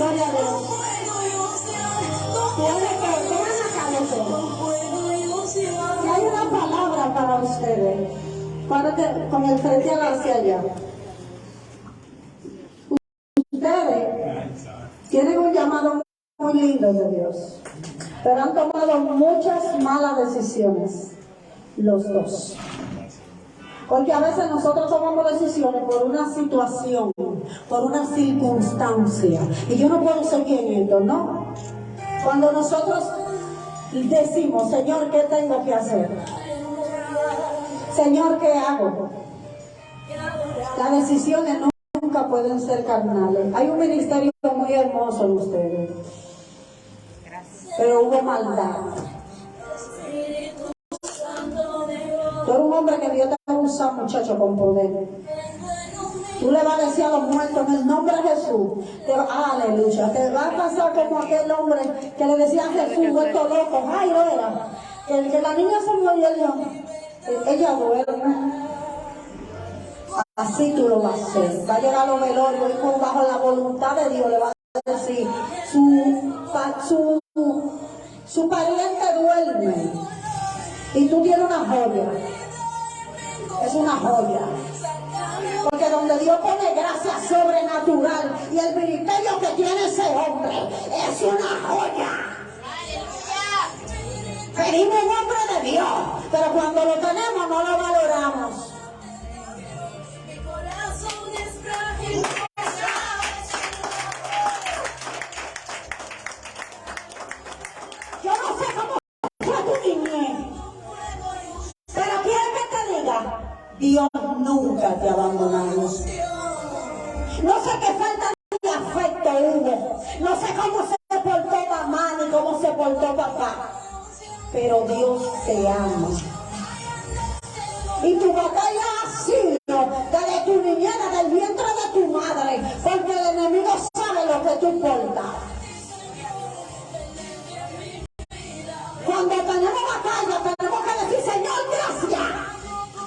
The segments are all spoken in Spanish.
Gloria a Dios. Tiene que y hay una palabra para ustedes. Párate con el frente hacia allá. Ustedes tienen un llamado muy lindo de Dios, pero han tomado muchas malas decisiones, los dos. Porque a veces nosotros tomamos decisiones por una situación, por una circunstancia. Y yo no puedo seguir en esto, ¿no? Cuando nosotros decimos, Señor, ¿qué tengo que hacer? Señor, ¿qué hago? Las decisiones nunca pueden ser carnales. Hay un ministerio muy hermoso en ustedes, pero hubo maldad. Tú eres un hombre que Dios te va a usar, muchacho, con poder. Tú le vas a decir a los muertos en el nombre de Jesús. Aleluya. Te va a pasar como aquel hombre que le decía a Jesús, vuelto loco. Ay, no era. Que la niña se murió, ella duerme. Así tú lo vas a hacer. Va a llegar a los velorios y como bajo la voluntad de Dios le va a decir, su pariente duerme. Y tú tienes una joya. Es una joya. Porque donde Dios pone gracia sobrenatural y el ministerio que tiene ese hombre es una joya. Pedimos un hombre de Dios, pero cuando lo tenemos no lo valoramos. Yo no sé cómo fue tu niñez, pero quiero que te diga, Dios nunca te abandonará. No sé qué falta de afecto hubo, no sé cómo se portó mamá ni cómo se portó papá, pero Dios te ama. Y tu batalla ha sido desde tu niñez, desde el vientre de tu madre, porque el enemigo sabe lo que tú portas. Cuando tenemos batalla, tenemos que decir, Señor, gracias.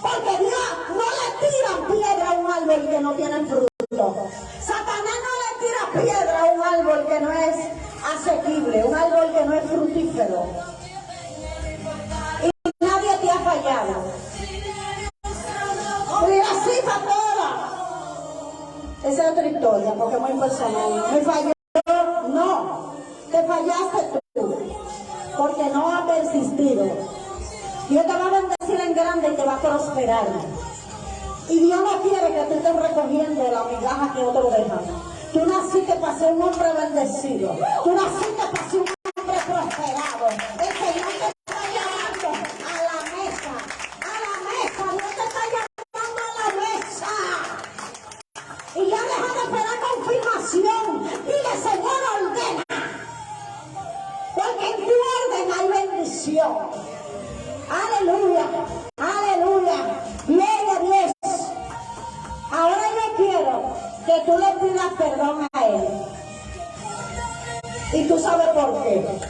Porque Dios no le tira piedra a un árbol que no tiene fruto. Satanás no le tira piedra a un árbol que no es asequible, un árbol que no es fructífero. Y nadie te ha fallado. Y así para toda. Esa es otra historia, porque es muy personal. ¿Me falló? No. Te fallaste tú. Porque no ha persistido. Dios te va a bendecir en grande y te va a prosperar. Y Dios no quiere que tú estés recogiendo la migaja que otros dejan. Tú naciste para ser un hombre bendecido. Tú naciste para ser un hombre prosperado. El Señor te está llamando a la mesa. A la mesa. Dios te está llamando a la mesa. Y ya deja de esperar confirmación. Dile, Señor, ordena. Porque en tu orden hay bendición. Aleluya, aleluya, gloria a Dios. Ahora yo quiero que tú le pidas perdón a Él. Y tú sabes por qué.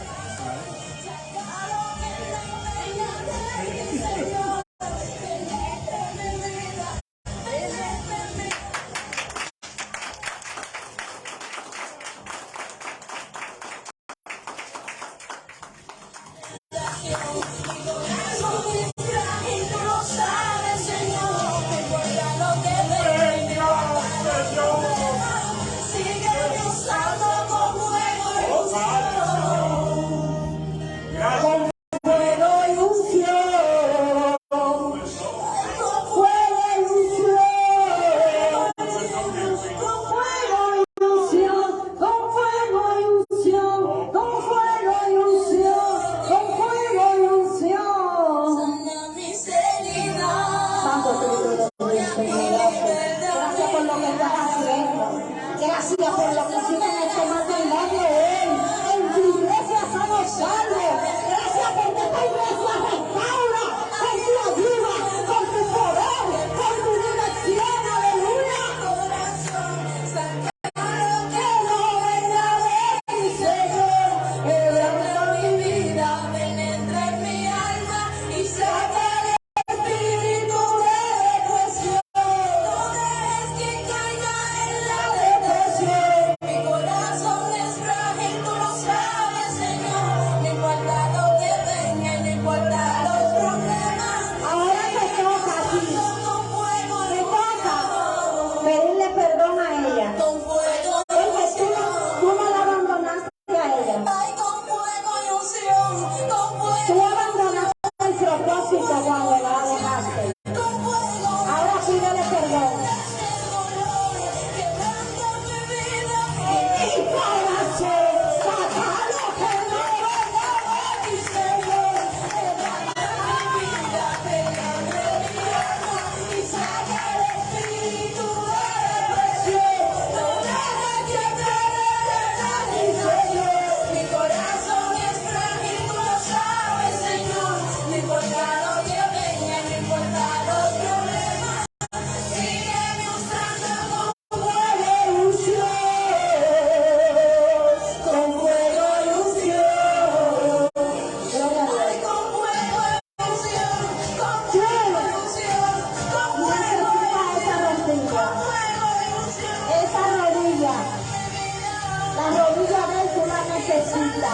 necesita.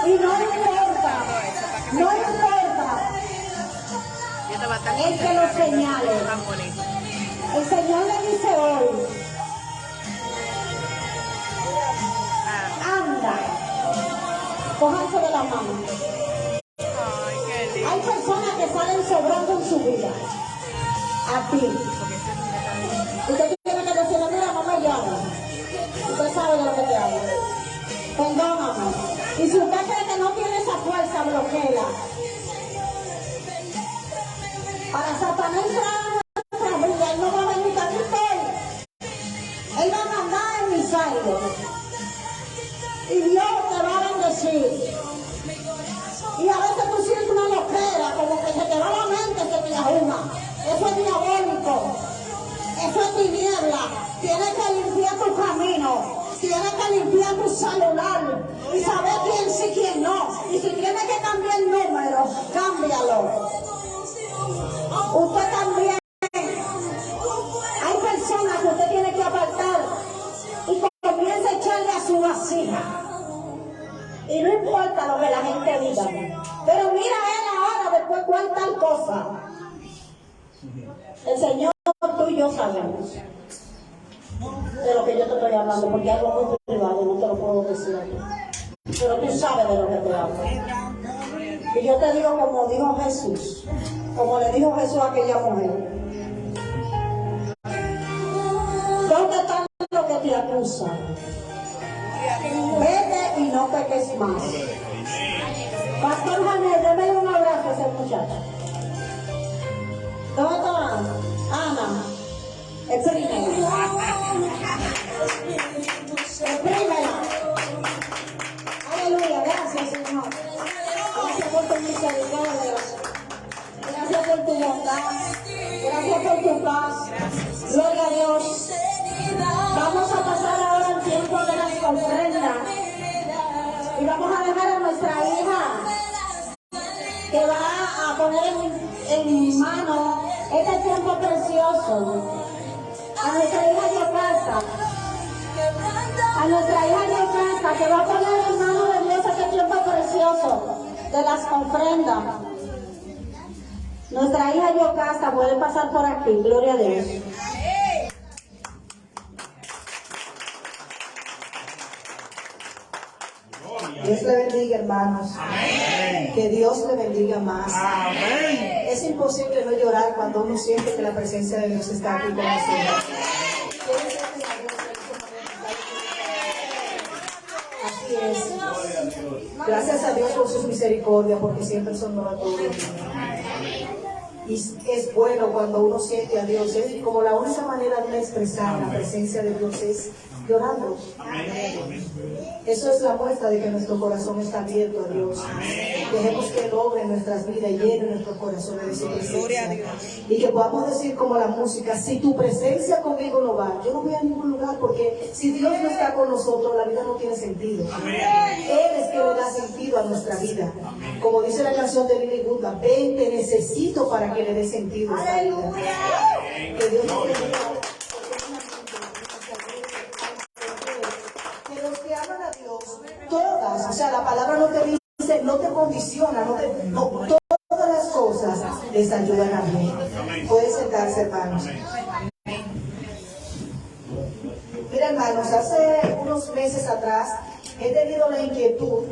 Y no importa, el que lo señale. El Señor le dice hoy, anda, cójanse de la mano. Hay personas que salen sobrando en su vida. A ti. Usted tiene que decirle, mira, mamá, yo hablo. Usted sabe de lo que te hablo. Perdóname. Y si usted cree que no tiene esa fuerza, bloquéela. Para Satanás entrar a nuestra vida, él no va a venir a ti. Él va a mandar emisarios. Y Dios te va a bendecir. Y a veces tú sientes una loquera, como que se te va la mente, se te llama. Eso es diabólico. Eso es tiniebla. Tienes que limpiar tu camino. Tienes que limpiar tu celular. Y saber quién sí, quién no. Y si tienes que cambiar el número, cámbialo. Usted también. Hay personas que usted tiene que apartar. Y comienza a echarle a su vasija. Y no importa lo que la gente diga. Pero mira él ahora, después cuál tal cosa. El Señor, tú y yo sabemos de lo que yo te estoy hablando, porque algo muy privado, no te lo puedo decir a ti. Pero tú sabes de lo que te hablo. Y yo te digo como dijo Jesús, como le dijo Jesús a aquella mujer. ¿Dónde están los que te acusan? Vete y no peques más. Pastor Janel, déme un abrazo a ese muchacho. ¿Dónde está Ana? Ana, exprímela. Exprímela. Aleluya, gracias Señor. Gracias por tu misericordia. Gracias por tu bondad. Gracias por tu paz. Gloria a Dios. Vamos a pasar ahora el tiempo de las ofrendas. Y vamos a dejar a nuestra hija que va a poner en mano este tiempo precioso. A nuestra hija Yocasta. A nuestra hija Yocasta que va a poner en mano de Dios este tiempo precioso de las ofrendas. Nuestra hija Yocasta puede pasar por aquí. Gloria a Dios. Dios le bendiga, hermanos. Amén. Que Dios le bendiga más. Amén. Es imposible no llorar cuando uno siente que la presencia de Dios está aquí con nosotros. Así es. Gracias a Dios por sus misericordias, porque siempre son nuevas todos los días. Y es bueno cuando uno siente a Dios. Es como la única manera de expresar la presencia de Dios es llorando. Eso es la muestra de que nuestro corazón está abierto a Dios. Dejemos que Él obre en nuestras vidas y llene nuestros corazones de su presencia. Y que podamos decir como la música, si tu presencia conmigo no va, yo no voy a ningún lugar, porque si Dios no está con nosotros, la vida no tiene sentido. Él es que le da sentido a nuestra vida. Como dice la canción de Lily Goodman, ven, te necesito para que le dé sentido a esta vida. Que Dios nos bendiga. Todas, o sea, la palabra no te dice, no te condiciona, todas las cosas les ayudan a mí. Pueden sentarse, hermanos. Mira, hermanos, hace unos meses atrás he tenido la inquietud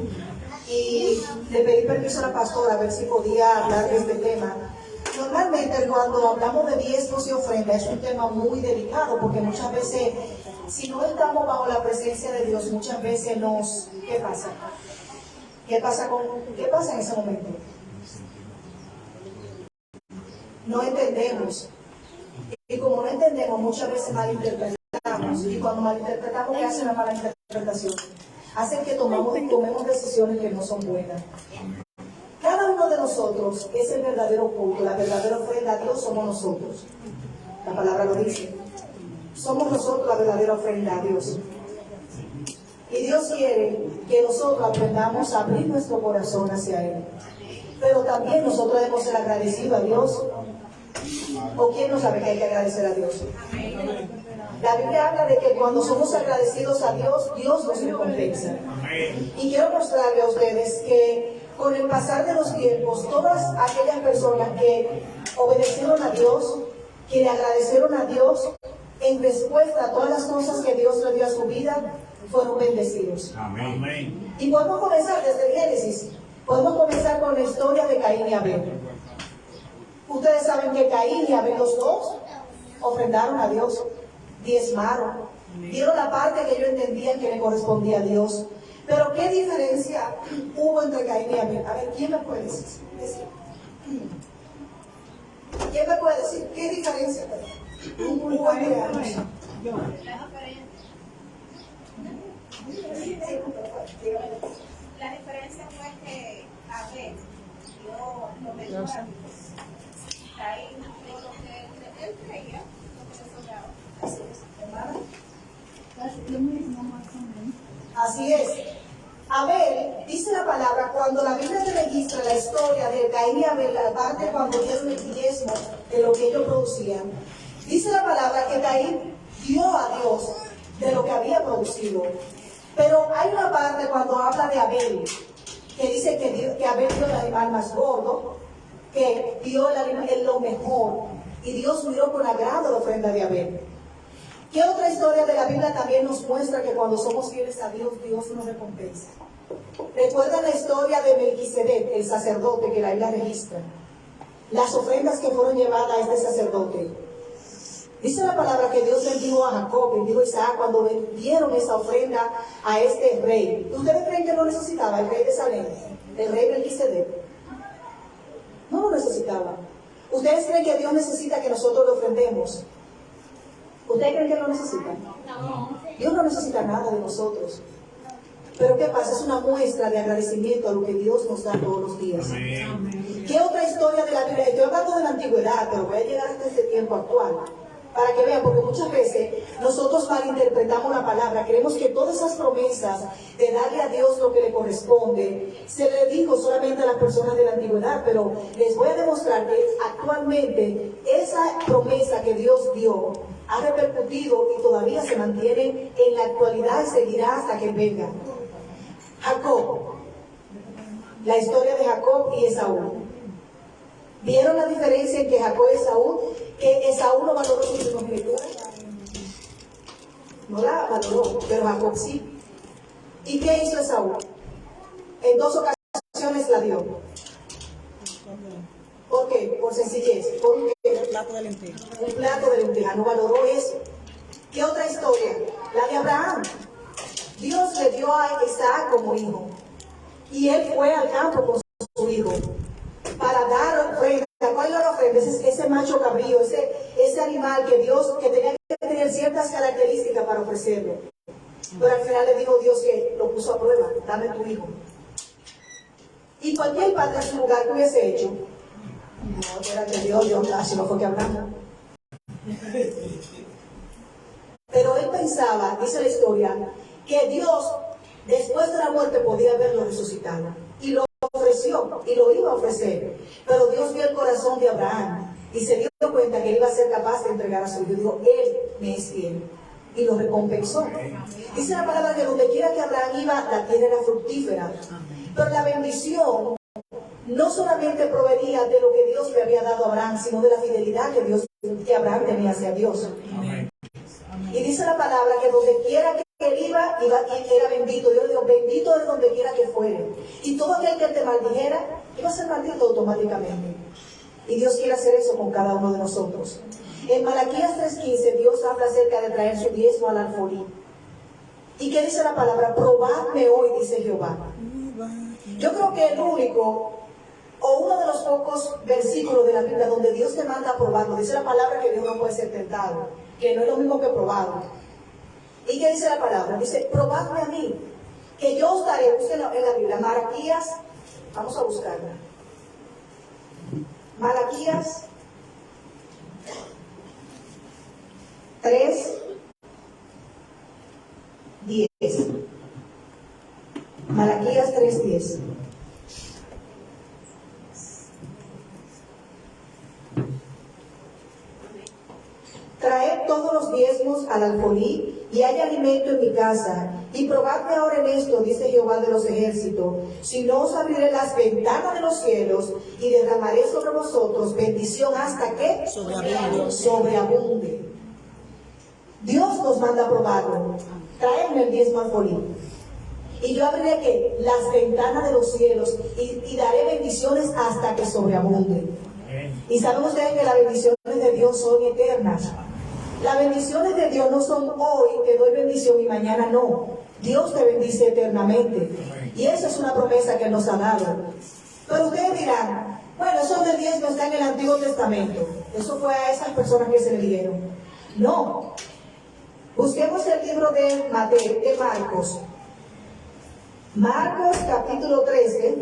y le pedí permiso a la pastora a ver si podía hablar de este tema. Normalmente cuando hablamos de diezmos y ofrendas es un tema muy delicado, porque muchas veces, si no estamos bajo la presencia de Dios, muchas veces ¿qué pasa? ¿Qué pasa en ese momento? No entendemos. Y como no entendemos, muchas veces malinterpretamos. Y cuando malinterpretamos, ¿qué hace la mala interpretación? Hacen que tomemos decisiones que no son buenas. Cada uno de nosotros es el verdadero culto, la verdadera ofrenda a Dios somos nosotros. La palabra lo dice. Somos nosotros la verdadera ofrenda a Dios. Y Dios quiere que nosotros aprendamos a abrir nuestro corazón hacia Él. Pero también nosotros debemos ser agradecidos a Dios. ¿O quién no sabe que hay que agradecer a Dios? La Biblia habla de que cuando somos agradecidos a Dios, Dios nos recompensa. Y quiero mostrarle a ustedes que con el pasar de los tiempos, todas aquellas personas que obedecieron a Dios, que le agradecieron a Dios, en respuesta a todas las cosas que Dios le dio a su vida, fueron bendecidos. Amén. Y podemos comenzar desde el Génesis. Podemos comenzar con la historia de Caín y Abel. Ustedes saben que Caín y Abel, los dos, ofrendaron a Dios, diezmaron, dieron la parte que ellos entendían que le correspondía a Dios. Pero ¿qué diferencia hubo entre Caín y Abel? A ver, ¿quién me puede decir? ¿Quién me puede decir qué diferencia hubo entre ambos? La diferencia fue que Abel dio lo mejor a Dios. Caín dio lo que él creía, lo que le sobraba. Así es, hermana. Así es. Abel, dice la palabra, cuando la Biblia te registra la historia de Caín y Abel, la parte cuando dieron el diezmo de lo que ellos producían, dice la palabra que Caín dio a Dios de lo que había producido. Pero hay una parte cuando habla de Abel, que dice que Abel dio el animal más gordo, que dio el animal lo mejor, y Dios miró con agrado la ofrenda de Abel. ¿Qué otra historia de la Biblia también nos muestra que cuando somos fieles a Dios, Dios nos recompensa? ¿Recuerdan la historia de Melquisedec, el sacerdote que la Biblia registra? Las ofrendas que fueron llevadas a este sacerdote. Dice la palabra que Dios bendijo a Jacob, bendijo a Isaac cuando dieron esa ofrenda a este rey. ¿Ustedes creen que lo necesitaba el rey de Salem? El rey Melquisedec. No lo necesitaba. ¿Ustedes creen que Dios necesita que nosotros le ofrendemos? ¿Ustedes creen que lo necesita? No. Dios no necesita nada de nosotros. Pero ¿qué pasa? Es una muestra de agradecimiento a lo que Dios nos da todos los días. Amén. ¿Qué otra historia de la Biblia? Estoy hablando de la antigüedad, pero voy a llegar hasta este tiempo actual. Para que vean, porque muchas veces nosotros malinterpretamos la palabra. Creemos que todas esas promesas de darle a Dios lo que le corresponde, se le dijo solamente a las personas de la antigüedad, pero les voy a demostrar que actualmente esa promesa que Dios dio ha repercutido y todavía se mantiene en la actualidad y seguirá hasta que venga. Jacob, la historia de Jacob y Esaú. ¿Vieron la diferencia entre Jacob y Esaú? Que Esaú no valoró su primogenitura. No la valoró, pero Jacob sí. ¿Y qué hizo Esaú? En 2 ocasiones la dio. ¿Por qué? Por sencillez. ¿Por qué? Un plato de lentejas. Un plato de lentejas, no valoró eso. ¿Qué otra historia? La de Abraham. Dios le dio a Isaac como hijo. Y él fue al campo con su hijo para dar ofrenda. ¿Cuál era la ofrenda? Ese macho cabrío, ese animal que Dios, que tenía que tener ciertas características para ofrecerlo. Pero al final le dijo Dios que lo puso a prueba: dame tu hijo. Y cualquier padre en su lugar que hubiese hecho, no, era que Dios, si no fue que hablamos. Pero él pensaba, dice la historia, que Dios después de la muerte podía verlo resucitado. Y lo ofreció, y lo iba a ofrecer. Pero Dios vio el corazón de Abraham y se dio cuenta que él iba a ser capaz de entregar a su hijo. Dijo, él me es fiel. Y lo recompensó. Dice la palabra que donde quiera que Abraham iba, la tierra era fructífera. Pero la bendición no solamente provenía de lo que Dios le había dado a Abraham, sino de la fidelidad que Abraham tenía hacia Dios. Amén. Y dice la palabra que donde quiera que él iba era bendito. Yo le digo, bendito de donde quiera que fuere. Y todo aquel que te maldijera, iba a ser maldito automáticamente. Y Dios quiere hacer eso con cada uno de nosotros. En Malaquías 3:15, Dios habla acerca de traer su diezmo al alfolí. ¿Y qué dice la palabra? Probadme hoy, dice Jehová. Yo creo que el único, o uno de los pocos versículos de la Biblia donde Dios te manda a probarlo, dice la palabra que Dios no puede ser tentado, que no es lo mismo que probado. ¿Y qué dice la palabra? Dice, probadme a mí, que yo os daré. Búsquenlo en la Biblia, Malaquías, vamos a buscarla. Malaquías 3:10. Malaquías 3:10. Traed todos los diezmos hijos al alfolí y hay alimento en mi casa. Y probadme ahora en esto, dice Jehová de los ejércitos, si no os abriré las ventanas de los cielos y derramaré sobre vosotros bendición hasta que sobreabunde. Dios nos manda a probarlo. Traedme el diezmo alfolí. Y yo abriré que las ventanas de los cielos y daré bendiciones hasta que sobreabunde. Y saben ustedes que las bendiciones de Dios son eternas. Las bendiciones de Dios no son hoy te doy bendición y mañana no. Dios te bendice eternamente. Y esa es una promesa que nos ha dado. Pero ustedes dirán, bueno, eso del diezmo está en el Antiguo Testamento. Eso fue a esas personas que se le dieron. No. Busquemos el libro de Marcos. Marcos capítulo 12,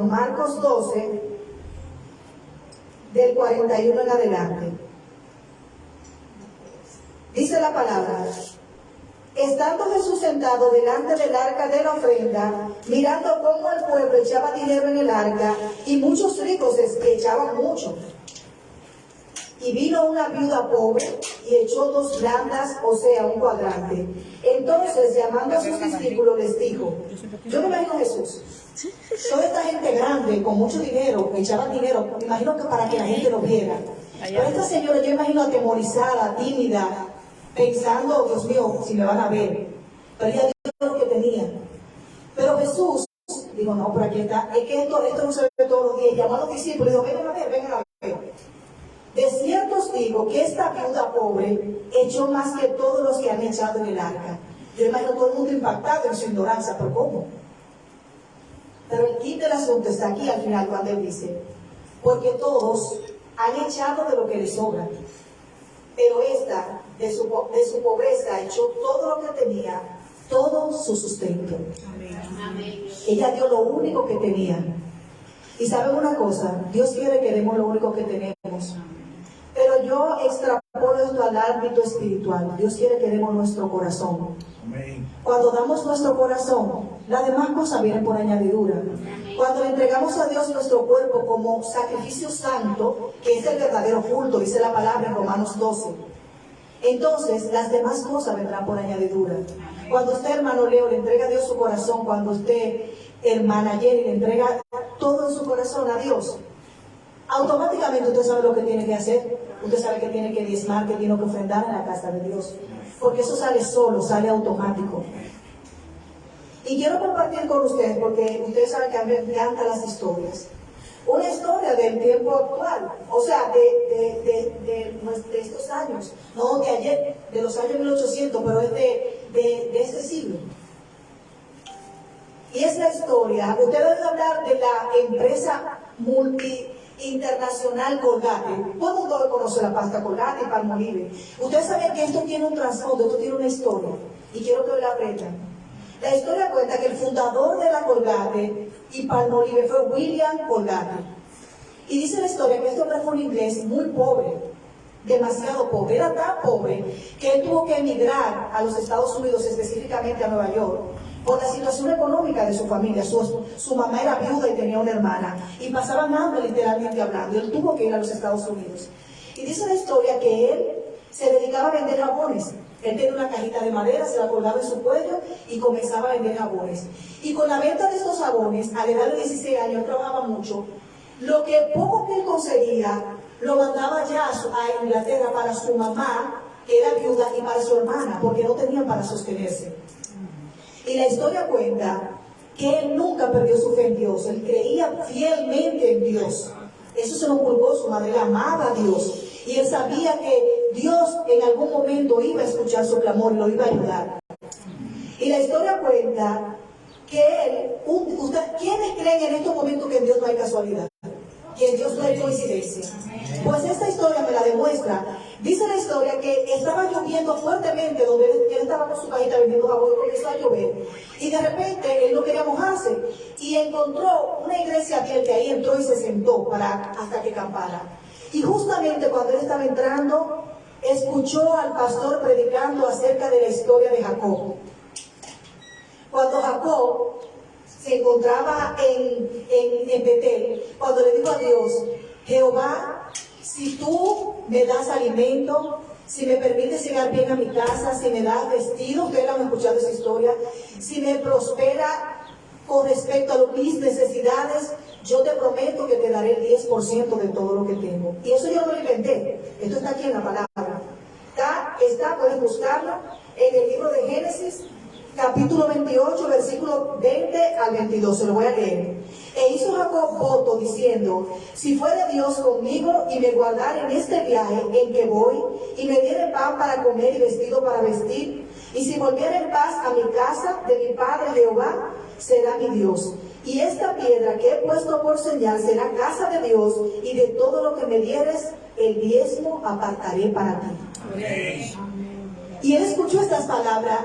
Marcos 12, del 41 en adelante. Dice la palabra: estando Jesús sentado delante del arca de la ofrenda, mirando cómo el pueblo echaba dinero en el arca, y muchos ricos echaban mucho. Y vino una viuda pobre y echó 2 blandas, o sea, un cuadrante. Entonces, llamando a sus discípulos, les dijo, yo me imagino a Jesús, toda esta gente grande, con mucho dinero, echaban dinero, me imagino que para que la gente lo viera. Pero esta señora, yo imagino atemorizada, tímida, pensando, Dios mío, si me van a ver. Pero ella dio lo que tenía. Pero Jesús dijo, no, pero aquí está, es que esto no se ve todos los días. Llamó a los discípulos y dijo, vengan a ver. De cierto os digo que esta viuda pobre echó más que todos los que han echado en el arca. Yo imagino todo el mundo impactado en su ignorancia, pero ¿cómo? Pero el kit del asunto está aquí al final cuando él dice, porque todos han echado de lo que les sobra, pero esta de su pobreza echó todo lo que tenía, todo su sustento. Amén. Ella dio lo único que tenía. Y saben una cosa, Dios quiere que demos lo único que tenemos. Pero yo extrapolo esto al ámbito espiritual. Dios quiere que demos nuestro corazón. Amén. Cuando damos nuestro corazón, las demás cosas vienen por añadidura. Amén. Cuando le entregamos a Dios nuestro cuerpo como sacrificio santo, que es el verdadero culto, dice la palabra en Romanos 12, entonces las demás cosas vendrán por añadidura. Amén. Cuando usted, hermano Leo, le entrega a Dios su corazón, cuando usted, hermana Jenny, le entrega todo en su corazón a Dios, automáticamente usted sabe lo que tiene que hacer. Usted sabe que tiene que diezmar, que tiene que ofrendar en la casa de Dios. Porque eso sale solo, sale automático. Y quiero compartir con ustedes, porque ustedes saben que a mí me encantan las historias. Una historia del tiempo actual, o sea, de estos años, no de ayer, de los años 1800, pero es de este siglo. Y es la historia, usted debe hablar de la empresa internacional Colgate. Todo el mundo conoce la pasta Colgate y Palmolive. Ustedes saben que esto tiene un trasfondo, esto tiene una historia, y quiero que la aprendan. La historia cuenta que el fundador de la Colgate y Palmolive fue William Colgate. Y dice la historia que este hombre fue un inglés muy pobre, demasiado pobre. Era tan pobre que él tuvo que emigrar a los Estados Unidos, específicamente a Nueva York, por la situación económica de su familia. Su mamá era viuda y tenía una hermana, y pasaban hambre, literalmente hablando, y él tuvo que ir a los Estados Unidos. Y dice la historia que él se dedicaba a vender jabones. Él tenía una cajita de madera, se la colgaba en su cuello y comenzaba a vender jabones. Y con la venta de estos jabones, a la edad de 16 años, él trabajaba mucho. Lo que poco que él conseguía, lo mandaba ya a Inglaterra para su mamá, que era viuda, y para su hermana, porque no tenían para sostenerse. Y la historia cuenta que él nunca perdió su fe en Dios. Él creía fielmente en Dios. Eso se lo inculcó su madre. Él amaba a Dios. Y él sabía que Dios en algún momento iba a escuchar su clamor y lo iba a ayudar. Y la historia cuenta que él, ¿quiénes creen en estos momentos que en Dios no hay casualidad? Que en Dios no hay coincidencia. Pues esta historia me la demuestra. Dice la historia que estaba lloviendo fuertemente donde él estaba con su cajita vendiendo jabón, y comenzó a llover. Y de repente él no quería mojarse y encontró una iglesia abierta, ahí entró y se sentó hasta que campara. Y justamente cuando él estaba entrando, escuchó al pastor predicando acerca de la historia de Jacob. Cuando Jacob se encontraba en Betel, cuando le dijo a Dios, Jehová, si tú me das alimento, si me permites llegar bien a mi casa, si me das vestido, ustedes han escuchado esa historia, si me prospera con respecto a mis necesidades, yo te prometo que te daré el 10% de todo lo que tengo. Y eso yo no lo inventé, esto está aquí en la palabra. Pueden buscarlo en el libro de Génesis, capítulo 28, versículo 20 al 22, se lo voy a leer. E hizo Jacob voto diciendo, si fuere Dios conmigo y me guardare en este viaje en que voy, y me diere pan para comer y vestido para vestir, y si volviere en paz a mi casa de mi padre Jehová, será mi Dios. Y esta piedra que he puesto por señal será casa de Dios, y de todo lo que me dieres, el diezmo apartaré para ti. Amén. Y él escuchó estas palabras,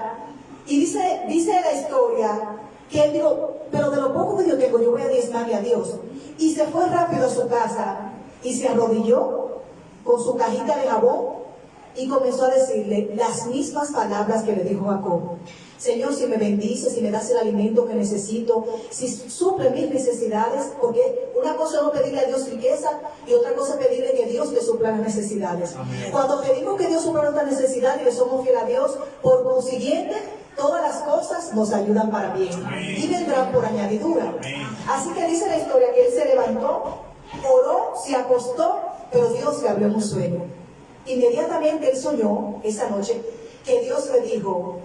y dice la historia, que él dijo, pero de lo poco que yo tengo, yo voy a diezmarle a Dios. Y se fue rápido a su casa, y se arrodilló con su cajita de jabón, y comenzó a decirle las mismas palabras que le dijo Jacob. Señor, si me bendices, si me das el alimento que necesito, si suple mis necesidades, porque una cosa es no pedirle a Dios riqueza y otra cosa es pedirle que Dios le supla las necesidades. Amén. Cuando pedimos que Dios supla nuestras necesidades y le somos fieles a Dios, por consiguiente, todas las cosas nos ayudan para bien. Amén. Y vendrán por añadidura. Amén. Así que dice la historia que él se levantó, oró, se acostó, pero Dios le abrió un sueño. Inmediatamente él soñó esa noche que Dios le dijo,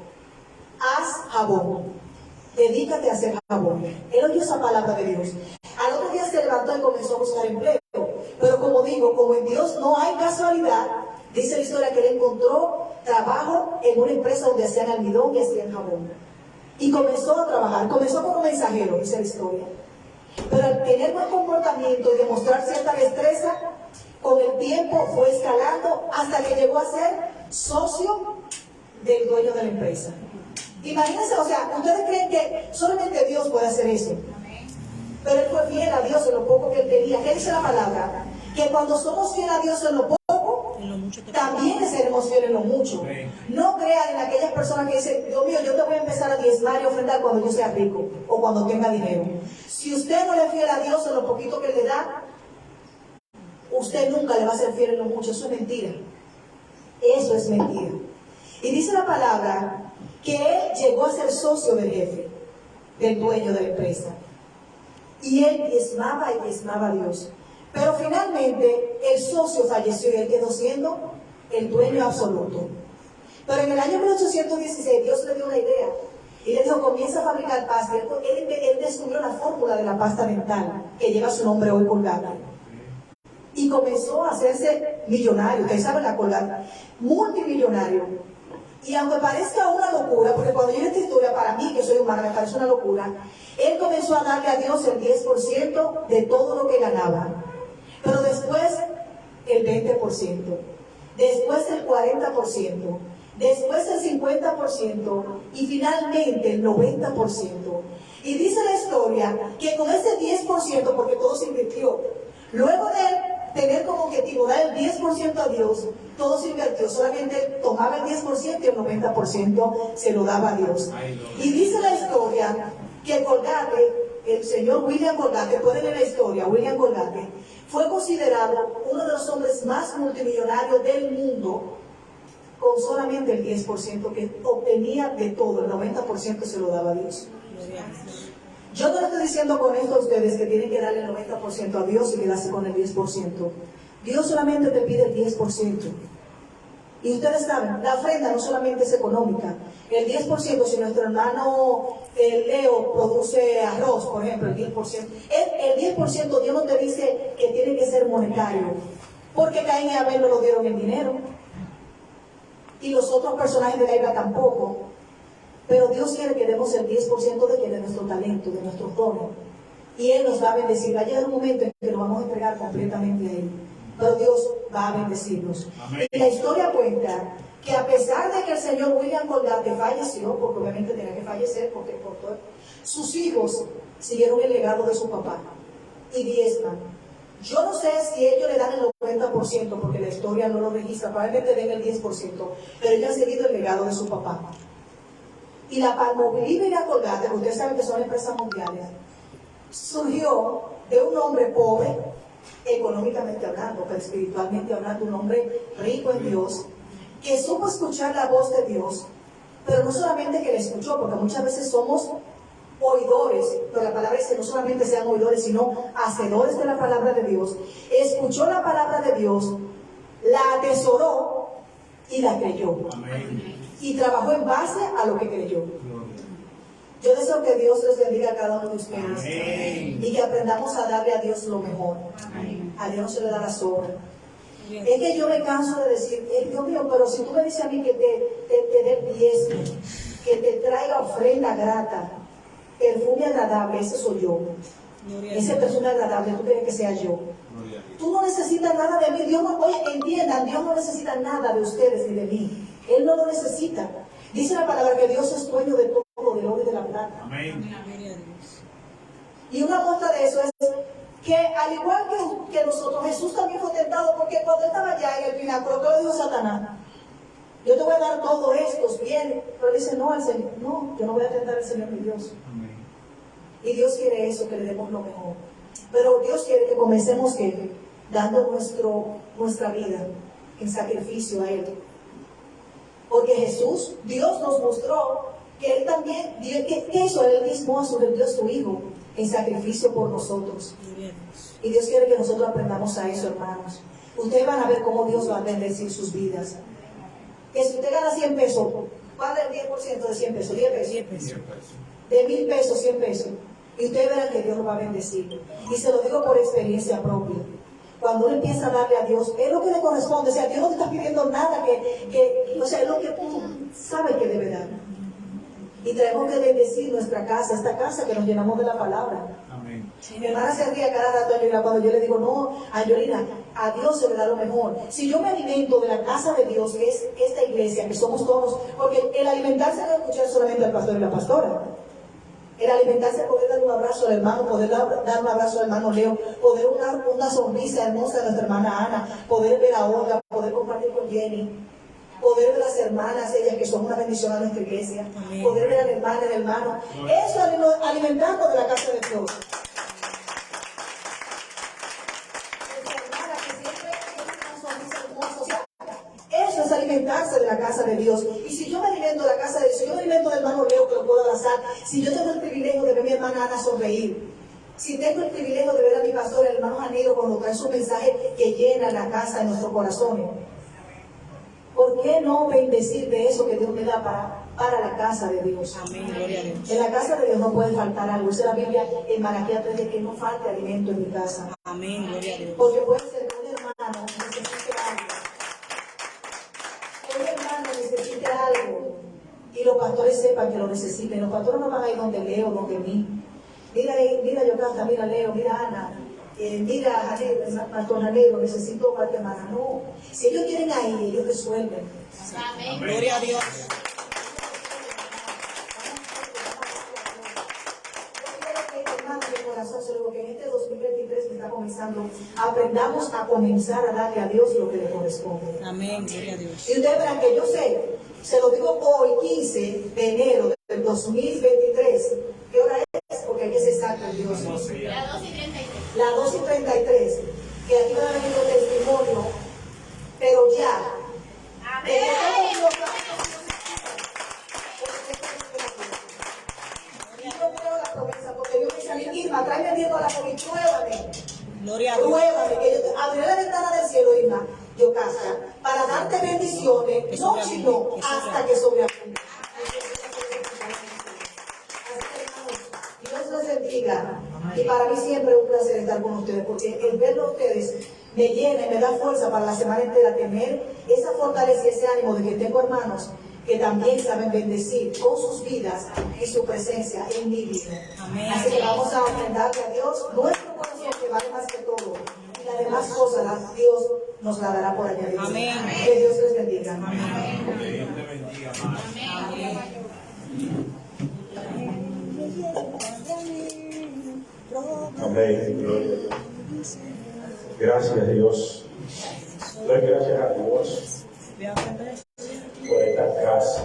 haz jabón, dedícate a hacer jabón. Él oyó esa palabra de Dios. Al otro día se levantó y comenzó a buscar empleo. Pero como digo, como en Dios no hay casualidad, dice la historia que él encontró trabajo en una empresa donde hacían almidón y hacían jabón. Y comenzó a trabajar, comenzó como mensajero, dice la historia. Pero al tener buen comportamiento y demostrar cierta destreza, con el tiempo fue escalando hasta que llegó a ser socio del dueño de la empresa. Imagínense, o sea, ustedes creen que solamente Dios puede hacer eso. Pero él fue fiel a Dios en lo poco que él tenía. ¿Qué dice la palabra? Que cuando somos fieles a Dios en lo poco, también seremos fieles en lo mucho. No crean en aquellas personas que dicen, Dios mío, yo te voy a empezar a diezmar y ofrendar cuando yo sea rico o cuando tenga dinero. Si usted no le es fiel a Dios en lo poquito que le da, usted nunca le va a ser fiel en lo mucho. Eso es mentira. Eso es mentira. Y dice la palabra que él llegó a ser socio del jefe, del dueño de la empresa. Y él diezmaba a Dios. Pero finalmente el socio falleció y él quedó siendo el dueño absoluto. Pero en el año 1816 Dios le dio una idea. Y le dijo, comienza a fabricar pasta. Él descubrió la fórmula de la pasta dental, que lleva su nombre hoy, Colgate. Y comenzó a hacerse millonario. Ustedes saben la Colgate, multimillonario. Y aunque parezca una locura, porque cuando yo esta historia, para mí, que soy humana, me parece una locura, él comenzó a darle a Dios el 10% de todo lo que ganaba. Pero después el 20%, después el 40%, después el 50% y finalmente el 90%. Y dice la historia que con ese 10%, porque todo se invirtió, luego de tener como objetivo dar el 10% a Dios, todo se invirtió, solamente tomaba el 10% y el 90% se lo daba a Dios. Y dice la historia que Colgate, el señor William Colgate, pueden leer la historia, William Colgate, fue considerado uno de los hombres más multimillonarios del mundo con solamente el 10% que obtenía de todo, el 90% se lo daba a Dios. Yo no le estoy diciendo con esto a ustedes que tienen que darle el 90% a Dios y quedarse con el 10%. Dios solamente te pide el 10%. Y ustedes saben, la ofrenda no solamente es económica. El 10%, si nuestro hermano Leo produce arroz, por ejemplo, el 10%. El 10% Dios no te dice que tiene que ser monetario. Porque Caín y Abel no lo dieron en dinero. Y los otros personajes de la Biblia tampoco. Pero Dios quiere que demos el 10% de nuestro talento, de nuestros dones. Y Él nos va a bendecir. Va a llegar un momento en que nos vamos a entregar completamente a Él. Pero Dios va a bendecirnos. Amén. Y la historia cuenta que a pesar de que el señor William Colgate falleció, porque obviamente tenía que fallecer, porque por todo, sus hijos siguieron el legado de su papá y diezman. Yo no sé si ellos le dan el 90%, porque la historia no lo registra, probablemente den el 10%, pero ellos han seguido el legado de su papá. Y la Palmolive Colgate, que ustedes saben que son empresas mundiales, surgió de un hombre pobre económicamente hablando, pero espiritualmente hablando, un hombre rico en Dios, que supo escuchar la voz de Dios, pero no solamente que le escuchó, porque muchas veces somos oidores, pero la palabra dice no solamente sean oidores, sino hacedores de la palabra de Dios. Escuchó la palabra de Dios, la atesoró y la creyó. Amén. Y trabajó en base a lo que creyó. Yo deseo que Dios les bendiga a cada uno de ustedes. Amén. Y que aprendamos a darle a Dios lo mejor. A Dios no se le da la sobra. Es que yo me canso de decir, Dios mío, pero si tú me dices a mí que te dé el diezmo, que te traiga ofrenda grata, perfume agradable, ese soy yo. Ese perfume agradable, tú quieres que sea yo. Tú no necesitas nada de mí. Dios no, oye, entiendan, Dios no necesita nada de ustedes ni de mí. Él no lo necesita. Dice la palabra que Dios es dueño de todo, del oro y de la plata. Amén. Y una muestra de eso es que al igual que nosotros, Jesús también fue tentado, porque cuando él estaba allá en el pináculo, ¿qué le dijo Satanás? Yo te voy a dar todo estos bienes. Pero él dice, no, al Señor, no, yo no voy a tentar al Señor mi Dios. Amén. Y Dios quiere eso, que le demos lo mejor. Pero Dios quiere que comencemos dando nuestra vida en sacrificio a Él. Porque Jesús, Dios nos mostró que Él también, ¿qué hizo? Él mismo dio a su Hijo en sacrificio por nosotros. Y Dios quiere que nosotros aprendamos a eso, hermanos. Ustedes van a ver cómo Dios va a bendecir sus vidas. Que si usted gana 100 pesos, ¿cuál es el 10% de 100 pesos? 10 pesos. 10 pesos. De 1000 pesos, 100 pesos. Y ustedes verán que Dios lo va a bendecir. Y se lo digo por experiencia propia. Cuando uno empieza a darle a Dios, es lo que le corresponde. O sea, Dios no te está pidiendo nada o sea, es lo que tú sabes que debe dar. Y tenemos que bendecir nuestra casa, esta casa que nos llenamos de la palabra. Amén. Mi hermana se ríe cada rato, Angelina, cuando yo le digo, no, Angelina, a Dios se le da lo mejor. Si yo me alimento de la casa de Dios, que es esta iglesia, que somos todos, porque el alimentarse no es escuchar solamente al pastor y la pastora. El alimentarse es poder dar un abrazo al hermano, poder dar un abrazo al hermano Leo, poder dar una sonrisa hermosa a nuestra hermana Ana, poder ver a Olga, poder compartir con Jenny, poder ver a las hermanas, ellas que son una bendición a nuestra iglesia, poder ver a la hermana y al hermano. Eso es alimentarnos de la casa de Dios. Eso es alimentarse de la casa de Dios. Y si yo me alimento de la casa de Dios, si yo me alimento del hermano Leo que lo puedo abrazar, si yo tengo el privilegio de ver a mi hermana Ana sonreír, si tengo el privilegio de ver a mi pastor, el hermano Janeiro, cuando trae su mensaje que llena la casa de nuestros corazones, ¿por qué no bendecir de eso que Dios me da para la casa de Dios? Amén, gloria a Dios. En la casa de Dios no puede faltar algo. Dice la Biblia en Malaquías 3 de que no falte alimento en mi casa. Amén, gloria a Dios. Porque puede ser que un hermano necesite algo. Un hermano necesite algo. Y los pastores sepan que lo necesiten. Los pastores no van a ir donde Leo, donde mí. Mira Yocasta, mira Leo, mira Ana. Mira Janero, pastor Janero, necesito para hermana. No. Si ellos quieren ahí, ellos resuelven. Amén, gloria a Dios. Que en este 2023 que está comenzando, aprendamos a comenzar a darle a Dios lo que le corresponde. Amén, gloria a Dios. Y ustedes verán que yo sé, se lo digo hoy, 15 de enero del 2023. ¿Qué hora es? Porque hay que ser exacto en Dios. La 2:33. La 2:33. Que aquí van a venir los testimonios, pero ya. Amén. Porque yo me salí, Irma, tráeme viendo a la COVID, pruébame. Gloria a Dios. Pruébame, que yo te abriré la ventana del cielo, Irma, yo casa, para darte bendiciones, no chino, hasta que sobreabunde. Dios les bendiga. Y para mí siempre es un placer estar con ustedes, porque el verlo a ustedes me llena y me da fuerza para la semana entera, tener esa fortaleza y ese ánimo de que tengo hermanos que también saben bendecir con sus vidas y su presencia en mi vida. Amén. Así que vamos a ofrendarle a Dios nuestro corazón, que vale más que todo. Y las demás cosas Dios nos la dará por añadir. Amén. Que Dios les bendiga. Que Dios te bendiga, amado. Amén. Gloria a Dios. Gracias, Dios. Doy gracias a Dios por esta casa.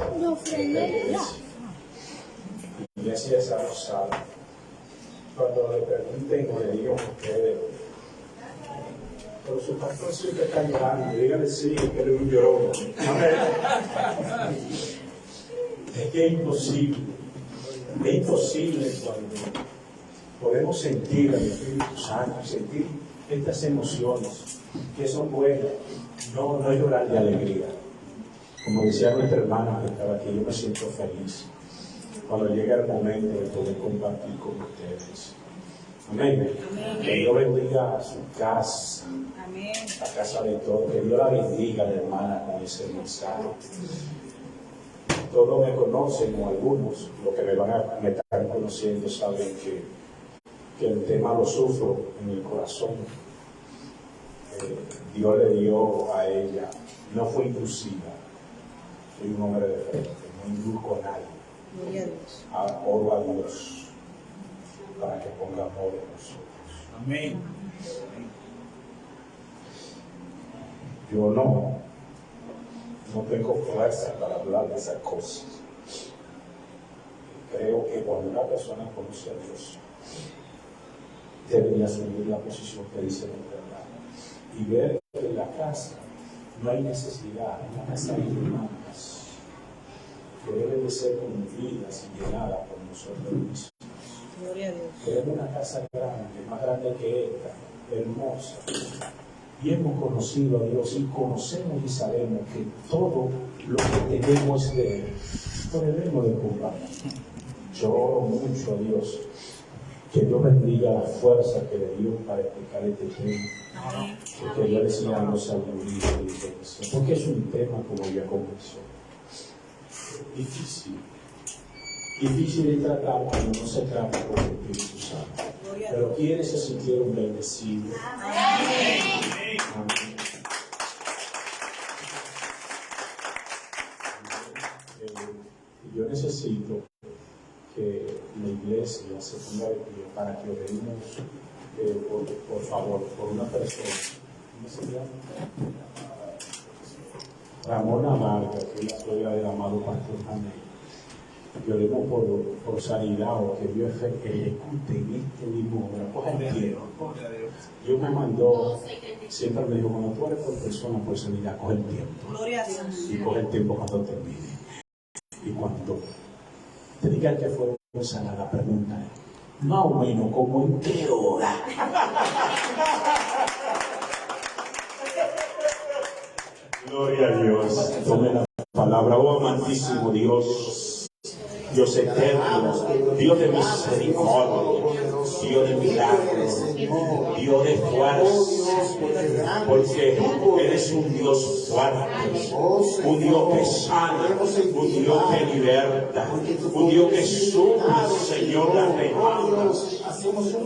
Iglesia de San Rosario. Cuando le pregunten o le digan a ustedes Pero su pastor siempre está llorando. Dígale sí, que él es un llorón. Amén. Es que es imposible. Es imposible cuando podemos sentir al Espíritu Santo, sentir estas emociones que son buenas, no llorar de alegría. Como decía nuestra hermana que estaba aquí, yo me siento feliz cuando llega el momento de poder compartir con ustedes. Amén. Que Dios bendiga a su casa, la casa de todos. Que Dios la bendiga, la hermana, con ese mensaje. Todos me conocen, o algunos, los que me están conociendo, saben que el tema lo sufro en el corazón. Dios le dio a ella, no fue intrusiva, soy un hombre de frente, no induzco a nadie. Gloria a Dios. Oro a Dios para que ponga amor en nosotros. Amén. Yo no tengo fuerza para hablar de esas cosas. Creo que cuando una persona conoce a Dios, debería asumir la posición que dice la verdad y ver que en la casa no hay necesidad, en la casa hay demandas que deben de ser cumplidas y llenadas por nosotros mismos. Gloria a Dios. Queremos una casa grande, más grande que esta, hermosa. Y hemos conocido a Dios y conocemos y sabemos que todo lo que tenemos es de Él. No debemos de culpar. Yo oro mucho a Dios. Que Dios bendiga la fuerza que le dio para explicar este tema. Porque Dios le enseñó sabiduría y inteligencia. Porque es un tema, como ya comenzó, difícil. Difícil de tratar cuando no se trata con el Espíritu Santo. Pero ¿quiénes se sintieron bendecidos? Amén. Amén. Yo necesito que la iglesia se ponga de pie para que oremos, por favor, por una persona. ¿Cómo se llama? Ramona Vargas, que es la suegra del amado pastor Janel. Que oremos por sanidad o que Dios ejecute en este mismo hora. Coge el tiempo. Dios me mandó, siempre me dijo, cuando tú eres por persona, por sanidad, coge el tiempo. Gloria a Dios. Y coge el tiempo cuando termine. Y cuando te digan que fue sanada, pregúntale, más o menos, como en qué hora. Gloria a Dios. Tome la palabra. Oh, amantísimo Dios. Dios eterno, Dios de misericordia, Dios de milagros, Dios de fuerza, porque eres un Dios fuerte, un Dios que sana, un Dios que liberta, un Dios que suple, Señor, las demandas.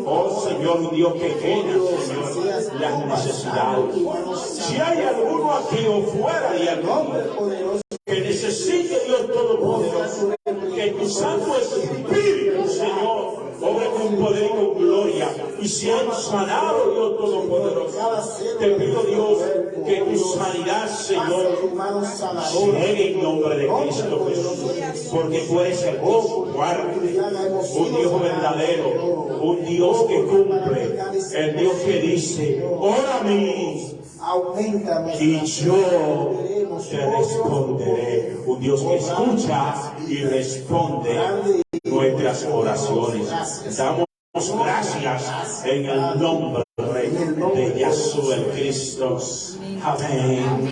Oh Señor, un Dios que llena, Señor, las necesidades. Si hay alguno aquí o fuera de aquí que necesite Dios Todopoderoso, que tu Santo Espíritu, Señor, obre con poder y con gloria, y sean sanados, Dios Todopoderoso. Te pido, Dios, que tu sanidad, Señor, llegue en nombre de Cristo Jesús, porque tú eres el Dios fuerte, un Dios verdadero, un Dios que cumple, el Dios que dice, ora a mí, y yo te responderé. Un Dios que escucha y responde nuestras oraciones. Damos gracias en el nombre de Yahshua el Cristo. Amén.